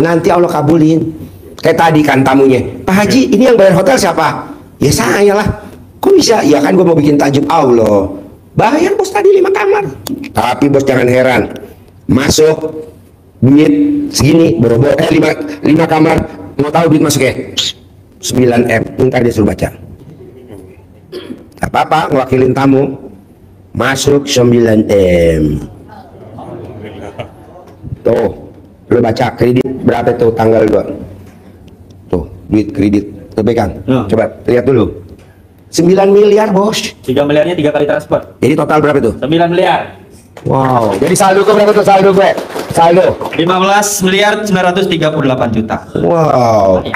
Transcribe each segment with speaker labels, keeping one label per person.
Speaker 1: nanti Allah kabulin. Kayak tadi kan tamunya, Pak Haji, ini yang bayar hotel siapa? Ya saya lah. Kok bisa? Ya kan gue mau bikin takjub Allah. Bayar bos tadi 5 kamar. Tapi bos jangan heran, masuk duit segini berobor 5 kamar. Mau tahu duit masuknya 9M. Ntar dia suruh baca. Gak apa-apa, ngewakilin tamu. Masuk 9M. Tuh, lu baca kredit berapa tuh tanggal 2. Tuh, duit kredit lu pegang. Coba lihat dulu. 9 miliar bos.
Speaker 2: 3 miliarnya 3 kali transfer.
Speaker 1: Jadi total berapa tuh?
Speaker 2: 9 miliar.
Speaker 1: Wow. Jadi saldo gue berapa tuh saldo gue? Saldo
Speaker 2: 15 miliar 938 juta.
Speaker 1: Wow.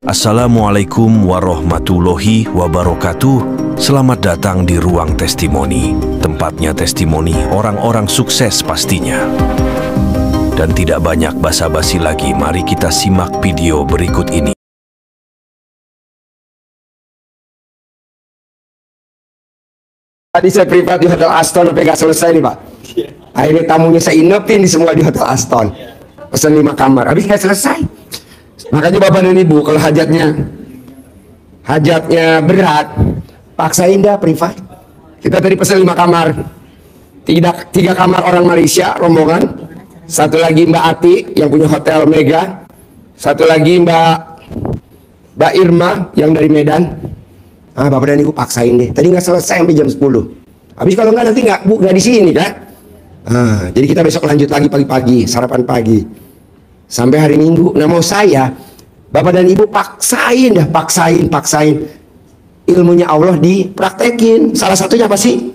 Speaker 3: Assalamualaikum warahmatullahi wabarakatuh. Selamat datang di Ruang Testimoni. Tempatnya testimoni orang-orang sukses pastinya. Dan tidak banyak basa-basi lagi, mari kita simak video berikut ini.
Speaker 1: Tadi saya privat di Hotel Aston sampai gak selesai nih Pak. Akhirnya tamunya saya inepin di semua di Hotel Aston. Pesan 5 kamar, habis gak selesai. Makanya Bapak dan Ibu kalau hajatnya berat, paksain dah privat. Kita tadi pesan 5 kamar. 3 kamar orang Malaysia rombongan. 1 lagi Mbak Ati yang punya hotel Mega. 1 lagi Mbak Irma yang dari Medan. Bapak dan Ibu paksain deh. Tadi nggak selesai sampai jam 10. Habis kalau nggak nanti nggak di sini kan? Jadi kita besok lanjut lagi pagi-pagi, sarapan pagi sampai hari Minggu. Nah mau saya, Bapak dan Ibu paksain ilmunya Allah dipraktekin. Salah satunya apa sih?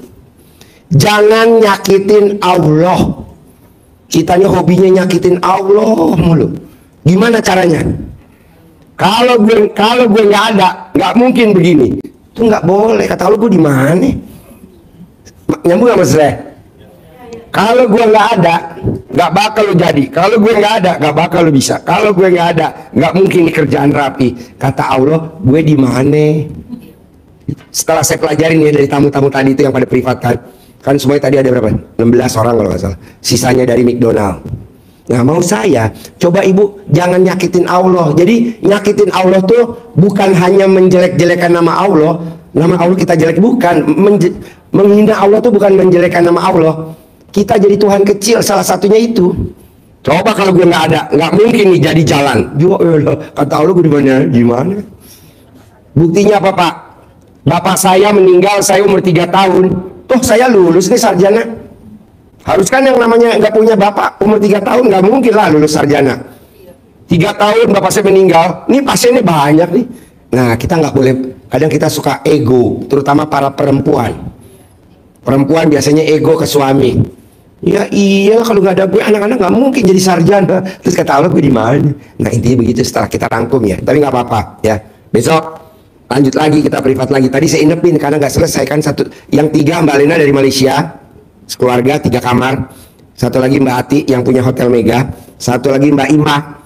Speaker 1: Jangan nyakitin Allah. Kitanya hobinya nyakitin Allah mulu. Gimana caranya? Kalau gue nggak ada, nggak mungkin begini. Itu nggak boleh. Kata Allah, gue di mana? Nyambung nggak mas saya? Kalau gue nggak ada, nggak bakal lo jadi. Kalau gue nggak ada, nggak bakal lo bisa. Kalau gue nggak ada, nggak mungkin di kerjaan rapi. Kata Allah, gue di mana? Setelah saya pelajarin ya dari tamu-tamu tadi itu yang pada privat kan semuanya tadi ada berapa? 16 orang kalau nggak salah. Sisanya dari McDonald. Nah mau saya, coba Ibu jangan nyakitin Allah. Jadi nyakitin Allah tuh bukan hanya menjelek-jelekan nama Allah kita jelek, bukan. Menghina Allah tuh bukan menjelekkan nama Allah. Kita jadi Tuhan kecil, salah satunya itu. Coba kalau gue nggak ada, nggak mungkin nih jadi jalan. Kata Allah, gue di mana? Gimana? Buktinya apa Pak? Bapak saya meninggal, saya umur 3 tahun. Toh saya lulus nih sarjana. Harus kan yang namanya nggak punya bapak umur 3 tahun nggak mungkin lah lulus sarjana. 3 tahun bapak saya meninggal, nih pasiennya banyak nih. Nah kita nggak boleh, kadang kita suka ego, terutama para perempuan. Perempuan biasanya ego ke suami. Ya iya kalau nggak ada gue anak-anak nggak mungkin jadi sarjana. Terus kata Allah gue di mana? Nah intinya begitu setelah kita rangkum ya. Tapi nggak apa-apa ya. Besok lanjut lagi kita privat lagi. Tadi saya inepin karena nggak selesai kan satu. Yang 3 Mbak Lena dari Malaysia. Keluarga 3 kamar, 1 lagi Mbak Ati yang punya hotel Mega, 1 lagi Mbak Ima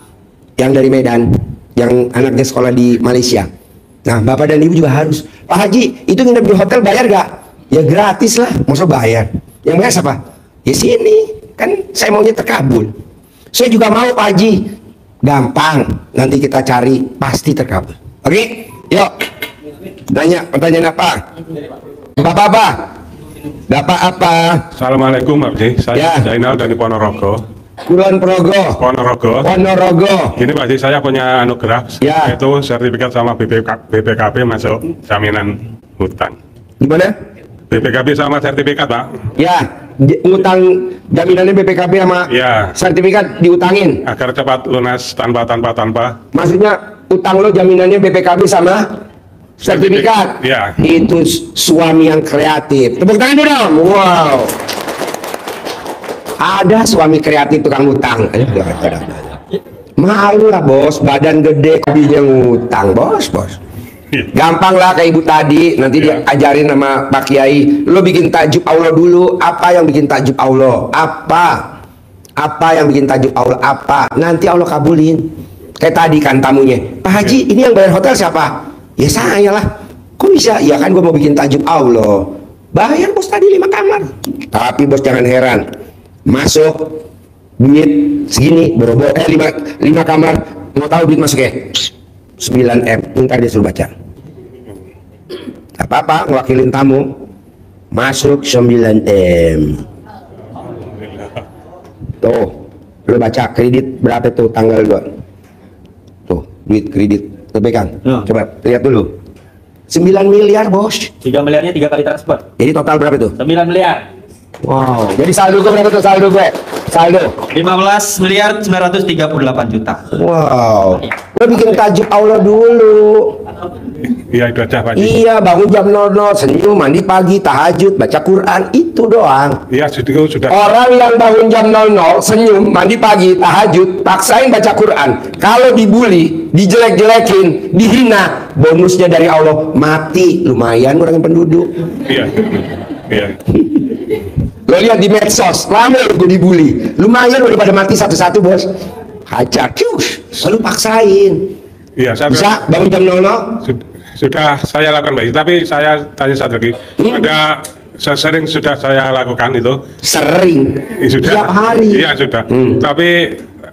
Speaker 1: yang dari Medan, yang anaknya sekolah di Malaysia. Nah Bapak dan Ibu juga harus, Pak Haji itu nginep di hotel bayar gak? Ya gratis lah, masa bayar. Yang bayar siapa? Ya sini, kan saya maunya terkabul. Saya juga mau Pak Haji, gampang, nanti kita cari pasti terkabul. Oke, yuk. Tanya, pertanyaan apa? Bapak-bapak? Bapak apa?
Speaker 4: Assalamualaikum Pak Haji, saya Zainal dari Ponorogo.
Speaker 1: Kulon Progo.
Speaker 4: Ponorogo. Ini Pak Haji, saya punya anugerah, yaitu sertifikat sama BPKB masuk jaminan hutan.
Speaker 1: Gimana?
Speaker 4: BPKB sama sertifikat Pak.
Speaker 1: Ya, ngutang jaminannya BPKB sama sertifikat diutangin.
Speaker 4: Agar cepat lunas tanpa.
Speaker 1: Maksudnya utang lo jaminannya BPKB sama sertifikat.
Speaker 4: Ya.
Speaker 1: Itu suami yang kreatif. Tepuk tangan dulu dong. Wow. Ada suami kreatif tukang utang. Malu lah bos, badan gede hobinya ngutang bos. Gampang lah kayak ibu tadi. Nanti dia ajarin sama Pak Kiai. Lo bikin takjub Allah dulu. Apa yang bikin takjub Allah? Apa yang bikin takjub Allah? Apa? Nanti Allah kabulin. Kayak tadi kan tamunya, Pak Haji ini yang bayar hotel siapa? Ya saya lah. Kok bisa? Ya kan gue mau bikin takjub Allah. Bayar bos tadi 5 kamar. Tapi bos jangan heran, masuk duit segini berobo 5 kamar, mau tahu duit masuknya 9M, ntar dia suruh baca. Gak apa-apa, ngewakilin tamu, masuk 9M. Tuh, lu baca kredit berapa tuh tanggal 2. Tuh, duit kredit, tuh pegang. Coba lihat dulu. 9 miliar bos.
Speaker 2: 3 miliarnya 3 kali transfer.
Speaker 1: Jadi total berapa tuh?
Speaker 2: 9 miliar.
Speaker 1: Wow, jadi saldo gue berapa tuh saldo gue? Saldo
Speaker 2: 15 miliar 938 juta.
Speaker 1: wow, lo bikin tajuk Allah dulu.
Speaker 4: Iya itu aja Pak Haji.
Speaker 1: Iya, bangun jam 00, senyum, mandi pagi, tahajud, baca Quran, itu doang.
Speaker 4: Iya sudah.
Speaker 1: Orang yang bangun jam 00, senyum, mandi pagi, tahajud, paksain baca Quran. Kalau dibully, dijelek-jelekin, dihina, bonusnya dari Allah mati. Lumayan orang yang penduduk.
Speaker 4: Iya. Iya.
Speaker 1: Lo lihat di medsos, ramai gue dibully. Lumayan udah pada mati satu-satu bos. Hajar, cius, selalu paksain.
Speaker 4: Iya,
Speaker 1: Bisa bangun jam 00?
Speaker 4: Sudah saya lakukan Pak Haji, tapi saya tanya satu lagi. Ada sering sudah saya lakukan itu.
Speaker 1: Sering.
Speaker 4: Sudah.
Speaker 1: Tiap hari.
Speaker 4: Iya sudah. Tapi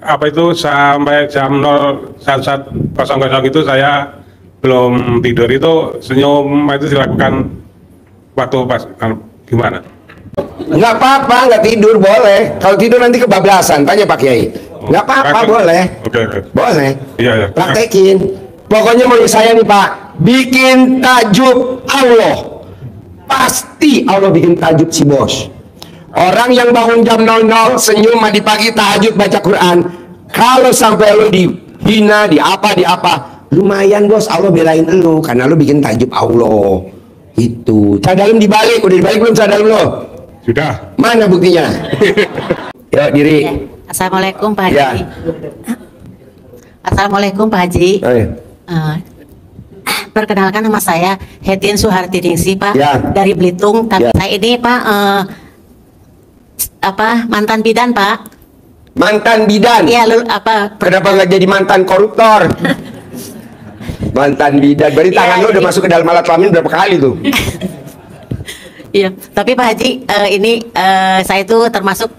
Speaker 4: apa itu sampai jam 01.00 itu saya belum tidur, itu senyum itu dilakukan waktu pas gimana?
Speaker 1: Nggak apa-apa, nggak tidur boleh. Kalau tidur nanti kebablasan, tanya Pak Kiai. Nggak apa-apa, boleh.
Speaker 4: Oke.
Speaker 1: Boleh.
Speaker 4: Iya.
Speaker 1: Praktekin. Pokoknya mau saya nih Pak, bikin tajuk Allah. Pasti Allah bikin tajuk si bos. Orang yang bangun jam 00, senyum, mandi pagi, tahajud, baca Quran. Kalau sampai lo dihina, di apa, lumayan bos, Allah belain lo karena lo bikin tajuk Allah. Itu. Cadalem dibalik, udah dibalik belum cadalem lo?
Speaker 4: Sudah.
Speaker 1: Mana buktinya? Yuk diri.
Speaker 5: Ya. Assalamualaikum Pak Haji.
Speaker 1: Ya.
Speaker 5: Assalamualaikum Pak Haji.
Speaker 1: Ayo.
Speaker 5: Perkenalkan nama saya Hetin Suharti Ningsi Pak,
Speaker 1: Ya.
Speaker 5: dari Belitung. Tapi
Speaker 1: Ya.
Speaker 5: saya ini Pak mantan bidan Pak.
Speaker 1: Mantan bidan.
Speaker 5: Iya
Speaker 1: Kenapa nggak jadi mantan koruptor? Mantan bidan. Berarti tangan lo udah masuk ke dalam alat kelamin berapa kali tuh?
Speaker 5: Iya. Tapi Pak Haji saya itu termasuk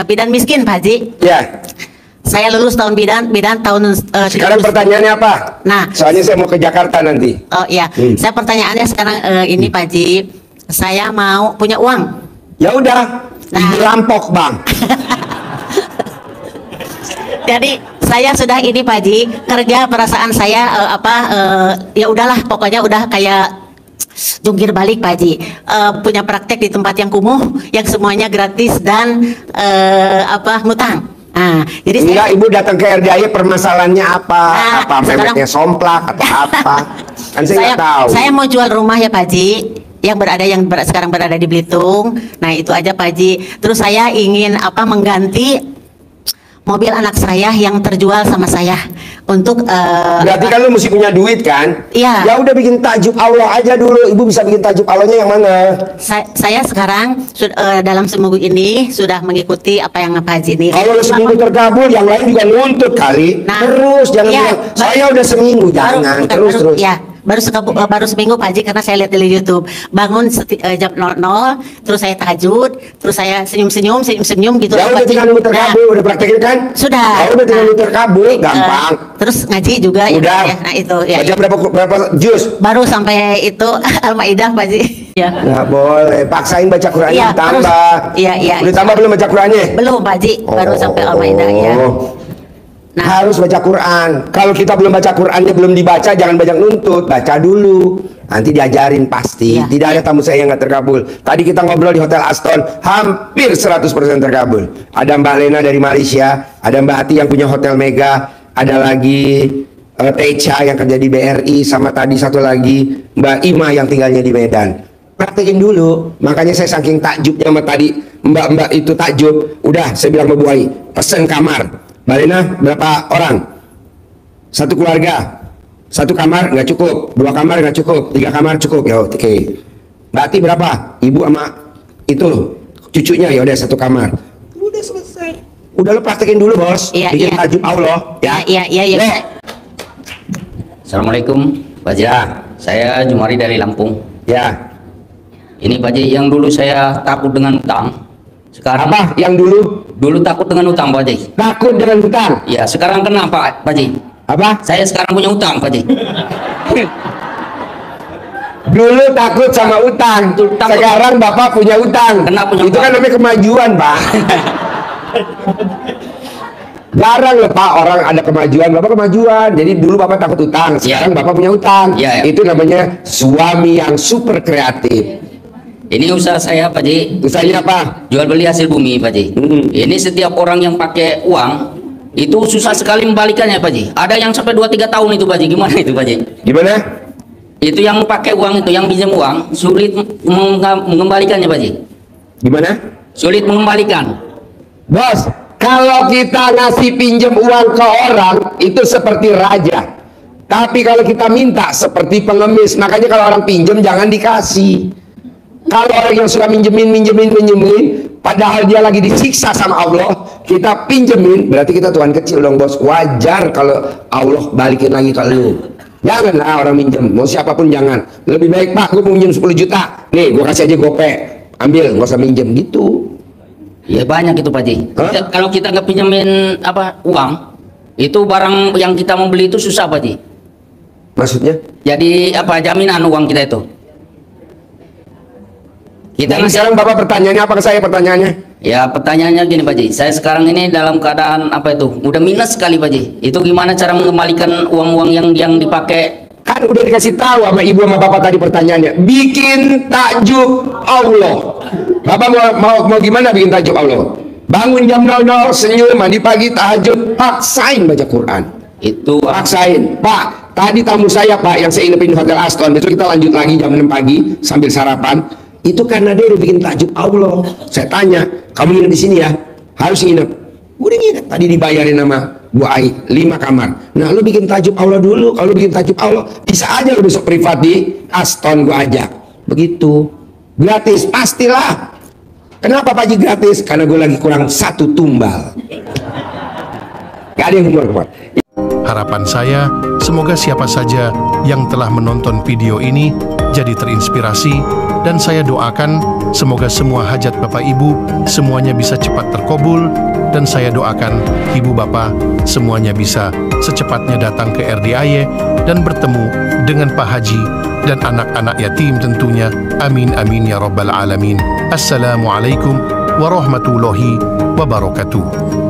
Speaker 5: bidan miskin Pak Haji.
Speaker 1: Ya.
Speaker 5: Saya lulus tahun bidan tahun
Speaker 1: Sekarang pertanyaannya apa?
Speaker 5: Nah.
Speaker 1: Soalnya saya mau ke Jakarta nanti.
Speaker 5: Oh iya, saya pertanyaannya sekarang ini Pak Haji, saya mau punya uang.
Speaker 1: Ya udah, dirampok bang.
Speaker 5: Jadi saya sudah ini Pak Haji, kerja perasaan saya ya udahlah, pokoknya udah kayak jungkir balik Pak Haji. Punya praktek di tempat yang kumuh, yang semuanya gratis dan ngutang. Nah, jadi
Speaker 1: enggak, ibu datang ke RDAI permasalahannya apa?
Speaker 5: Nah,
Speaker 1: apa memetnya somplak atau apa? Kan saya nggak tahu.
Speaker 5: Saya mau jual rumah ya Pak Haji, sekarang berada di Belitung. Nah itu aja Pak Haji. Terus saya ingin mengganti mobil anak saya yang terjual sama saya untuk
Speaker 1: berarti kan lu mesti punya duit kan?
Speaker 5: Iya.
Speaker 1: Ya udah bikin tajuk Allah aja dulu. Ibu bisa bikin tajuk Allahnya yang mana?
Speaker 5: Saya sekarang dalam seminggu ini sudah mengikuti apa yang Pak Haji ini.
Speaker 1: Kalau seminggu terkabul, yang lain juga nuntut kali.
Speaker 5: Nah,
Speaker 1: terus jangan
Speaker 5: iya,
Speaker 1: bilang saya udah seminggu, jangan terus.
Speaker 5: Ya, baru seminggu Pak Haji, karena saya lihat di YouTube. Bangun jam 00, terus saya tahajud, terus saya senyum-senyum gitu.
Speaker 1: Ya udah tinggal nunggu terkabul, udah praktekin kan?
Speaker 5: Sudah.
Speaker 1: Ya udah tinggal nunggu terkabul, gampang.
Speaker 5: Terus ngaji juga
Speaker 1: Udah.
Speaker 5: ya. Nah itu ya.
Speaker 1: Baca berapa juz?
Speaker 5: Baru sampai itu Al-Maidah Pak Haji. Ya.
Speaker 1: Nggak boleh, paksain baca Qurannya
Speaker 5: Iya,
Speaker 1: ditambah.
Speaker 5: terus- iya.
Speaker 1: Udah tambah belum baca Qurannya?
Speaker 5: Belum Pak Haji, baru sampai Al-Maidah ya. Nah,
Speaker 1: Harus baca Quran. Kalau kita belum baca Qurannya, belum dibaca, jangan banyak nuntut. Baca dulu. Nanti diajarin pasti.
Speaker 5: Iya,
Speaker 1: Tidak ada
Speaker 5: iya.
Speaker 1: tamu saya yang nggak terkabul. Tadi kita ngobrol di Hotel Aston, hampir 100% terkabul. Ada Mbak Lena dari Malaysia, ada Mbak Ati yang punya Hotel Mega, ada lagi Techa yang kerja di BRI, sama tadi satu lagi Mbak Ima yang tinggalnya di Medan. Praktekin dulu. Makanya saya saking takjubnya sama tadi Mbak-mbak itu takjub. Udah, saya bilang Mbak Buai, pesen kamar. Mbak Lena, berapa orang? Satu keluarga. Satu kamar nggak cukup, 2 kamar nggak cukup, 3 kamar cukup. Ya oke. Mbak Ati berapa? Ibu sama itu cucunya, ya udah 1 kamar. Udah selesai. Udah lo praktekin dulu bos.
Speaker 5: Iya,
Speaker 1: Bikin
Speaker 5: iya.
Speaker 1: tajuk Allah. Ya.
Speaker 5: Iya.
Speaker 1: Lo.
Speaker 6: Assalamualaikum Pak Haji.
Speaker 1: Ya.
Speaker 6: Saya Jumari dari Lampung.
Speaker 1: Ya.
Speaker 6: Ini Pak Haji, yang dulu saya takut dengan utang. Sekarang
Speaker 1: Apa yang dulu?
Speaker 6: Dulu takut dengan utang, Pak Haji.
Speaker 1: Takut dengan hutang.
Speaker 6: Ya, sekarang kenapa, Pak Haji?
Speaker 1: Apa?
Speaker 6: Saya sekarang punya utang, Pak Haji.
Speaker 1: Dulu takut sama utang.
Speaker 6: Takut.
Speaker 1: Sekarang Bapak punya utang.
Speaker 6: Kenapa punya
Speaker 1: Itu
Speaker 6: utang?
Speaker 1: kan namanya kemajuan, Pak. Jarang loh Pak orang ada kemajuan. Bapak kemajuan. Jadi dulu Bapak takut utang. Sekarang Bapak punya utang.
Speaker 6: Ya.
Speaker 1: Itu namanya suami yang super kreatif.
Speaker 6: Ini usaha saya, Pak Haji.
Speaker 1: Usahanya apa?
Speaker 6: Jual beli hasil bumi, Pak Haji. Ini setiap orang yang pakai uang itu susah sekali membalikannya, Pak Haji. Ada yang sampai 2-3 tahun itu, Pak Haji. Gimana itu, Pak Haji?
Speaker 1: Gimana?
Speaker 6: Itu yang pakai uang itu, yang pinjam uang, sulit mengembalikannya, Pak Haji.
Speaker 1: Gimana?
Speaker 6: Sulit mengembalikan.
Speaker 1: Bos, kalau kita ngasih pinjam uang ke orang itu seperti raja. Tapi kalau kita minta seperti pengemis. Makanya kalau orang pinjam jangan dikasih. Kalau orang yang suka minjemin, padahal dia lagi disiksa sama Allah, kita pinjemin, berarti kita Tuhan kecil dong, bos. Wajar kalau Allah balikin lagi ke lu. Janganlah orang minjem, mau siapapun jangan. Lebih baik, Pak, gue mau minjem 10 juta. Nih, gue kasih aja gope. Ambil, gak usah minjem, gitu.
Speaker 6: Ya banyak itu, Pak Haji. Kalau kita nggak pinjemin uang, itu barang yang kita mau beli itu susah, Pak Haji.
Speaker 1: Maksudnya?
Speaker 6: Jadi jaminan uang kita itu.
Speaker 1: Jadi sekarang Bapak pertanyaannya apa ke saya pertanyaannya?
Speaker 6: Ya pertanyaannya gini, Pak Haji. Saya sekarang ini dalam keadaan udah minus sekali, Pak Haji. Itu gimana cara mengembalikan uang-uang yang dipakai?
Speaker 1: Kan udah dikasih tahu sama ibu sama bapak tadi pertanyaannya. Bikin takjub Allah. Bapak mau gimana bikin takjub Allah? Bangun jam 00, senyum, mandi pagi, tahajud, paksain baca Quran.
Speaker 6: Itu
Speaker 1: Paksain. Pak, tadi tamu saya Pak yang saya inepin di Hotel Aston. Besok kita lanjut lagi jam 6 pagi sambil sarapan. Itu karena dia udah bikin takjub Allah. Saya tanya, kamu nginep di sini ya? Harus nginep. Udah nginep. Tadi dibayarin sama Bu Ai 5 kamar. Nah, lu bikin takjub Allah dulu. Kalau bikin takjub Allah, bisa aja lu besok privat di Aston gua ajak. Begitu. Gratis, pastilah. Kenapa Pak Haji gratis? Karena gue lagi kurang 1 tumbal. Gak ada yang keluar.
Speaker 7: Harapan saya, semoga siapa saja yang telah menonton video ini jadi terinspirasi, dan saya doakan semoga semua hajat Bapak Ibu semuanya bisa cepat terkabul, dan saya doakan Ibu Bapak semuanya bisa secepatnya datang ke RDIY dan bertemu dengan Pak Haji dan anak-anak yatim tentunya. Amin amin ya rabbal alamin. Assalamualaikum warahmatullahi wabarakatuh.